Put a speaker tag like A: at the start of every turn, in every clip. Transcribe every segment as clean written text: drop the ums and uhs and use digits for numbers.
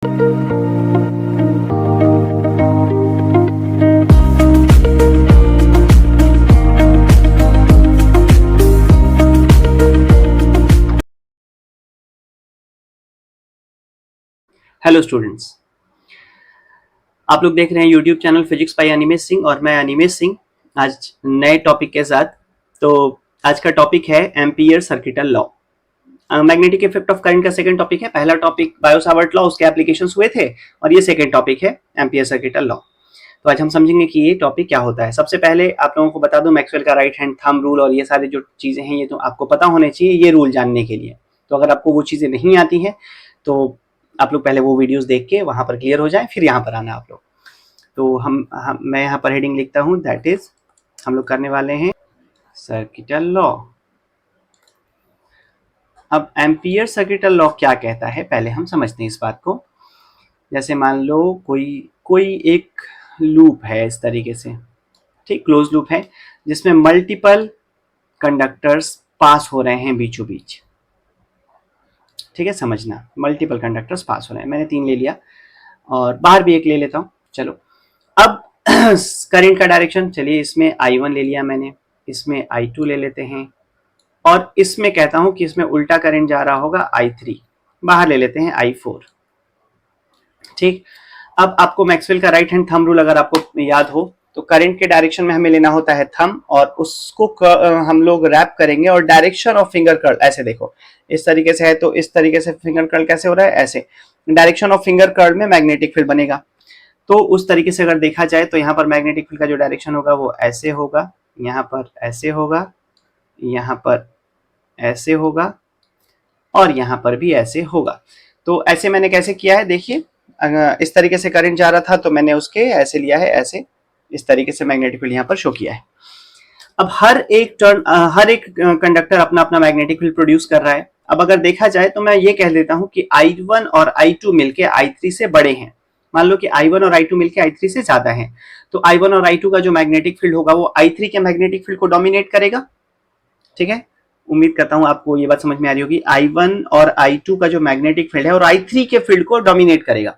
A: Hello students, आप लोग देख रहे हैं YouTube channel physics bye Animesh Singh और मैं अनिमेश सिंह आज नए टॉपिक के साथ। तो आज का टॉपिक है ampere circuital law. Magnetic effect of current का सेकंड टॉपिक है। पहला टॉपिक बायो-सावर्ट लॉ, उसके एप्लीकेशंस हुए थे और ये सेकंड टॉपिक है एम्पियर सर्किटल लॉ। तो आज हम समझेंगे कि ये टॉपिक क्या होता है। सबसे पहले आप लोगों को बता दूं मैक्सवेल का राइट हैंड थंब रूल और ये सारी जो चीजें हैं ये तो आपको पता होने चाहिए ये रूल जानने के लिए। तो अगर आपको वो चीजें नहीं आती हैं तो आप लोग पहले वो वीडियोस देख के वहां पर क्लियर हो जाए, फिर यहाँ पर आना आप लोग। तो मैं यहाँ पर हेडिंग लिखता हूँ, दैट इज हम लोग करने वाले हैं सर्किटल लॉ। अब एम्पियर सर्किटल लॉ क्या कहता है पहले हम समझते हैं इस बात को। जैसे मान लो कोई कोई एक लूप है इस तरीके से, ठीक, क्लोज लूप है जिसमें मल्टीपल कंडक्टर्स पास हो रहे हैं बीचों बीच। ठीक है, समझना, मल्टीपल कंडक्टर्स पास हो रहे हैं। मैंने 3 ले लिया और बाहर भी एक ले लेता हूँ। चलो अब करंट का डायरेक्शन, चलिए इसमें I1 ले लिया मैंने, इसमें I2 ले लेते हैं और इसमें कहता हूं कि इसमें उल्टा करंट जा रहा होगा I3, बाहर ले लेते हैं I4। ठीक, अब आपको मैक्सवेल का राइट हैंड थंब रूल अगर आपको याद हो तो करंट के डायरेक्शन में हमें लेना होता है थंब और उसको हम लोग रैप करेंगे और डायरेक्शन ऑफ फिंगर कर्ल ऐसे देखो, इस तरीके से है तो इस तरीके से फिंगर कर्ल कैसे हो रहा है, ऐसे। डायरेक्शन ऑफ फिंगर कर्ल में मैग्नेटिक फील्ड बनेगा। तो उस तरीके से अगर देखा जाए तो यहाँ पर मैग्नेटिक फील्ड का जो डायरेक्शन होगा वो ऐसे होगा, यहाँ पर ऐसे होगा, यहाँ पर ऐसे होगा और यहाँ पर भी ऐसे होगा। तो ऐसे मैंने कैसे किया है देखिए, इस तरीके से करंट जा रहा था तो मैंने उसके ऐसे लिया है, ऐसे इस तरीके से मैग्नेटिक फील्ड यहाँ पर शो किया है। अब हर एक कंडक्टर अपना अपना मैग्नेटिक फील्ड प्रोड्यूस कर रहा है। अब अगर देखा जाए तो मैं ये कह देता हूं कि I1 और I2 मिलके I3 से बड़े हैं। मान लो कि I1 और I2 मिलके I3 से ज्यादा हैं, तो I1 और I2 का जो मैग्नेटिक फील्ड होगा वो I3 के मैग्नेटिक फील्ड को डोमिनेट करेगा। ठीक है, उम्मीद करता हूं आपको ये बात समझ में आ रही होगी। I1 और I2 का जो मैग्नेटिक फील्ड है और I3 के फील्ड को डोमिनेट करेगा।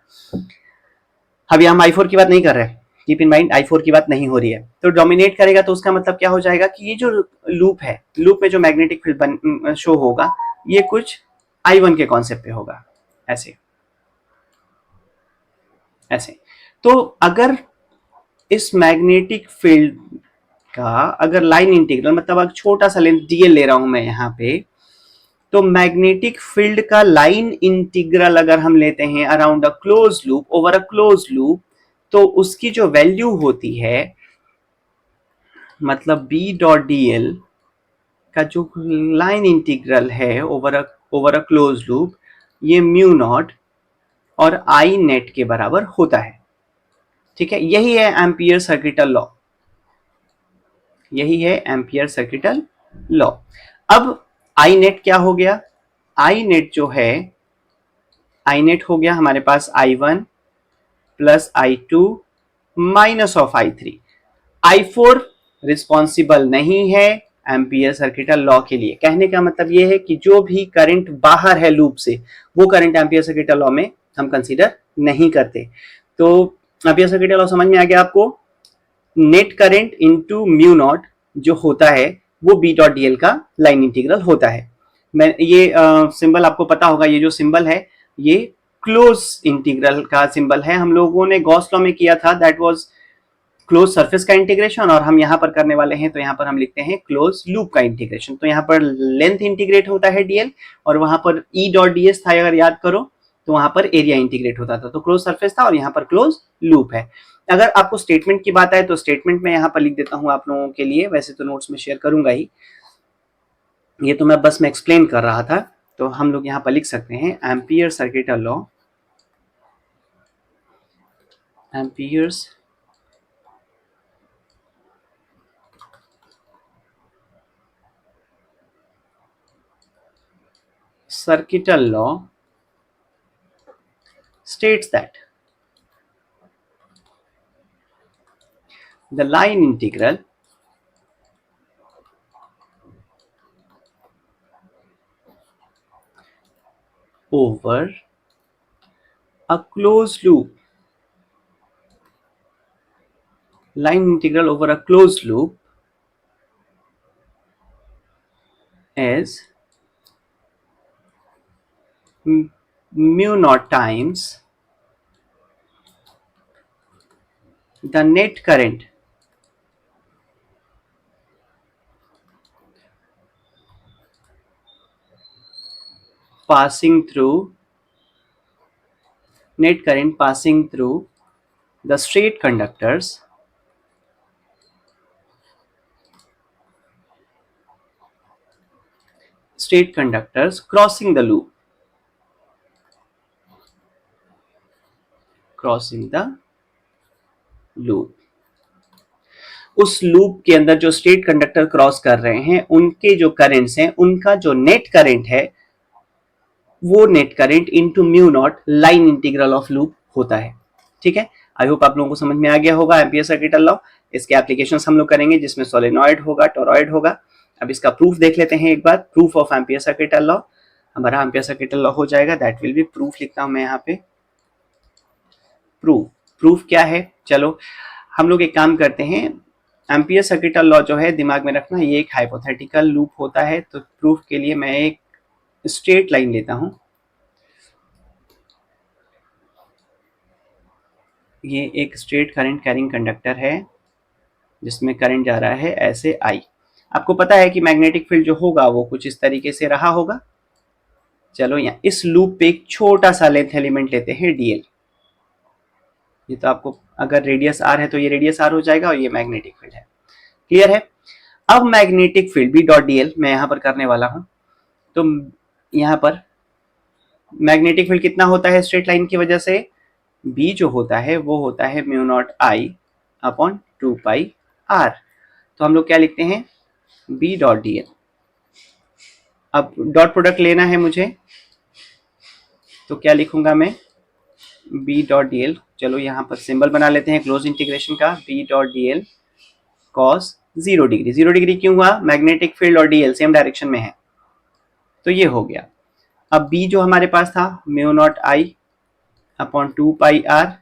A: अभी हम I4 की बात नहीं कर रहे, कीप इन माइंड I4 की बात नहीं हो रही है। तो डोमिनेट करेगा तो उसका मतलब क्या हो जाएगा कि ये जो लूप है, लूप में जो मैग्नेटिक फील्ड शो होगा ये कुछ I1 के कॉन्सेप्ट पे होगा, ऐसे ऐसे। तो अगर इस मैग्नेटिक फील्ड का अगर लाइन इंटीग्रल, मतलब अगर छोटा सा लेंथ dl ले रहा हूं मैं यहाँ पे, तो मैग्नेटिक फील्ड का लाइन इंटीग्रल अगर हम लेते हैं around a close loop, over a close loop, तो उसकी जो वैल्यू होती है, मतलब b डॉट dl का जो लाइन इंटीग्रल है ओवर अ क्लोज लूप, ये म्यू नॉट और आई नेट के बराबर होता है। ठीक है, यही है एम्पियर सर्किटल लॉ, यही है एम्पियर सर्किटल लॉ। अब आई नेट क्या हो गया, आई नेट जो है, आई नेट हो गया हमारे पास I1 plus I2 minus of I3। I4 responsible नहीं है एम्पियर सर्किटल लॉ के लिए। कहने का मतलब यह है कि जो भी करंट बाहर है लूप से वो करंट एम्पियर सर्किटल लॉ में हम कंसीडर नहीं करते। तो एम्पियर सर्किटल लॉ समझ में आ गया आपको। Net current into mu naught जो होता है वो बी डॉट डी एल का लाइन इंटीग्रल होता है। मैं ये सिंबल आपको पता होगा, ये जो सिंबल है ये क्लोज इंटीग्रल का सिंबल है। हम लोगों ने गॉस लॉ में किया था, दैट वाज क्लोज सरफेस का इंटीग्रेशन, और हम यहाँ पर करने वाले हैं तो यहाँ पर हम लिखते हैं क्लोज लूप का इंटीग्रेशन। तो यहाँ पर लेंथ इंटीग्रेट होता है डीएल और वहां पर ई डॉट डी एस था अगर याद करो, तो वहां पर एरिया इंटीग्रेट होता था। तो क्लोज सरफेस था और यहाँ पर क्लोज लूप है। अगर आपको स्टेटमेंट की बात आए तो स्टेटमेंट में यहाँ पर लिख देता हूँ आप लोगों के लिए, वैसे तो नोट्स में शेयर करूंगा ही, ये तो मैं बस एक्सप्लेन कर रहा था। तो हम लोग यहाँ पर लिख सकते हैं ampere circuital law, amperes circuital law states that the line integral over a closed loop, line integral over a closed loop is mu naught times the net current passing through the straight conductors crossing the loop, उस loop के अंदर जो straight conductor cross कर रहे हैं उनके जो currents हैं उनका जो नेट करंट है वो net current into mu naught line integral of loop होता है। ठीक है, आई होप आप लोगों को समझ में आ गया होगा एम्पियर सर्किटल लॉ। इसके एप्लीकेशंस हम लोग करेंगे जिसमें सोलेनॉइड होगा, टोरॉइड होगा। अब इसका प्रूफ देख लेते हैं एक बार। Proof of Ampere circuital law, हमारा एम्पियर सर्किटल लॉ हो जाएगा, दैट विल बी प्रूफ। लिखता हूं मैं यहाँ पे प्रूफ क्या है। चलो हम लोग एक काम करते हैं, एम्पियर सर्किटल लॉ जो है दिमाग में रखना, ये एक हाइपोथेटिकल लूप होता है। तो प्रूफ के लिए मैं एक स्ट्रेट लाइन लेता हूं। ये एक स्ट्रेट करंट कैरिंग कंडक्टर है जिसमें करंट जा रहा है ऐसे आई। आपको पता है कि मैग्नेटिक फील्ड जो होगा वो कुछ इस तरीके से रहा होगा। चलो यहाँ इस लूप पे एक छोटा सा लेंथ एलिमेंट लेते हैं डीएल। ये तो आपको अगर रेडियस आर है तो ये रेडियस आर हो जाएगा और ये मैग्नेटिक फील्ड है। क्लियर है। अब magnetic field B dot DL मैं यहां पर करने वाला हूं। तो यहां पर मैग्नेटिक फील्ड कितना होता है स्ट्रेट लाइन की वजह से, बी जो होता है वो होता है mu not I upon 2 pi R. तो हम लोग क्या लिखते हैं, बी डॉट डी एल। अब डॉट प्रोडक्ट लेना है मुझे, तो क्या लिखूंगा मैं, बी डॉट डी एल। चलो यहाँ पर सिंबल बना लेते हैं क्लोज इंटीग्रेशन का, B dot D L cos 0 degree. 0 degree क्यों हुआ, मैग्नेटिक फील्ड और डीएल सेम डायरेक्शन में है, तो ये हो गया। अब बी जो हमारे पास था mu not I upon 2 pi R,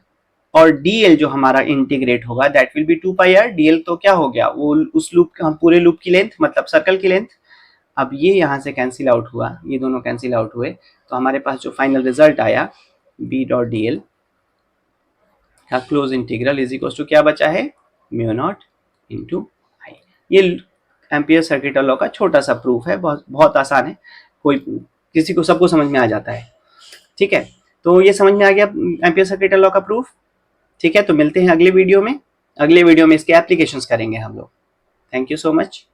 A: और डीएल जो हमारा इंटीग्रेट होगा that will be 2 pi R. DL तो क्या हो गया, वो उस लूप का पूरे लूप की लेंथ मतलब सर्कल की लेंथ। अब ये यहाँ से कैंसिल आउट हुआ, ये दोनों कैंसिल आउट हुए, तो हमारे पास जो फाइनल रिजल्ट आया बी डॉट डीएल का close integral is equal to क्या बचा है, म्यू नॉट इंटू आई। ये एम्पियर सर्किटल लॉ का छोटा सा प्रूफ है, बहुत आसान है, कोई किसी को सबको समझ में आ जाता है। ठीक है, तो ये समझ में आ गया एम्पियर सर्किटल लॉ का प्रूफ। ठीक है, तो मिलते हैं अगले वीडियो में। अगले वीडियो में इसके एप्लीकेशंस करेंगे हम लोग। Thank you so much.